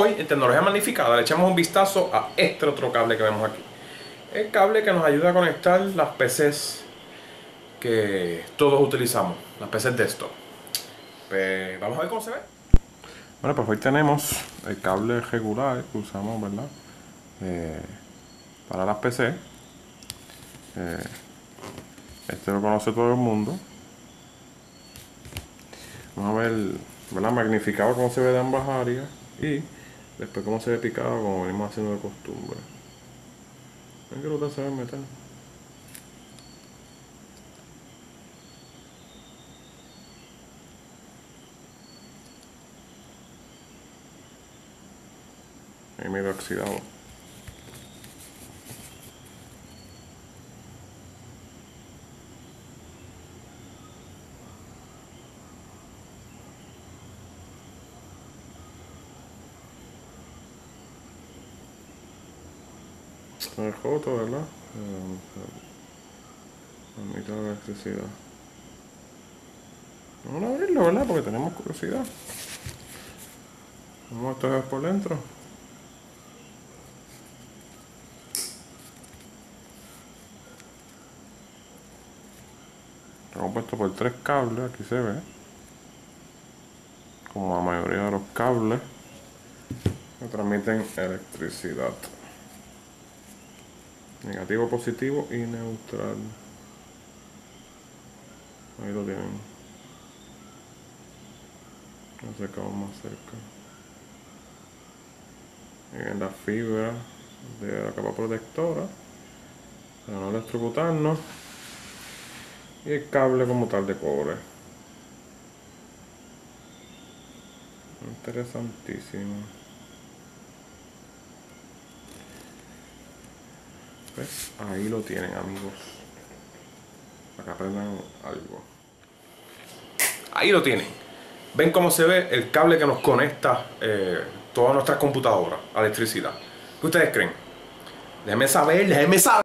hoy en Tecnología Magnificada le echamos un vistazo a este otro cable que vemos aquí. El cable que nos ayuda a conectar las PCs que todos utilizamos, las PCs desktop. Pues vamos a ver cómo se ve. Bueno, pues hoy tenemos el cable regular que usamos, ¿verdad? Para las PC. Este lo conoce todo el mundo. Vamos a ver, ¿verdad? Magnificado cómo se ve de ambas áreas y después cómo se ve picado como venimos haciendo de costumbre. ¿Ven que lo se ve metal? Ahí medio oxidado. Está joto, ¿verdad? La mitad de la electricidad. Vamos a abrirlo, ¿verdad? Porque tenemos curiosidad. Vamos a ver por dentro. Está compuesto por 3 cables, aquí se ve. Como la mayoría de los cables que transmiten electricidad. Negativo, positivo y neutral. Ahí lo tienen. Acercamos más cerca. En la fibra de la capa protectora para no electrocutarnos. Y el cable como tal de cobre. Interesantísimo. Pues ahí lo tienen, amigos. Para que aprendan algo. Ahí lo tienen. Ven cómo se ve el cable que nos conecta todas nuestras computadoras a electricidad. ¿Qué ustedes creen? Déjenme saber, déjenme saber.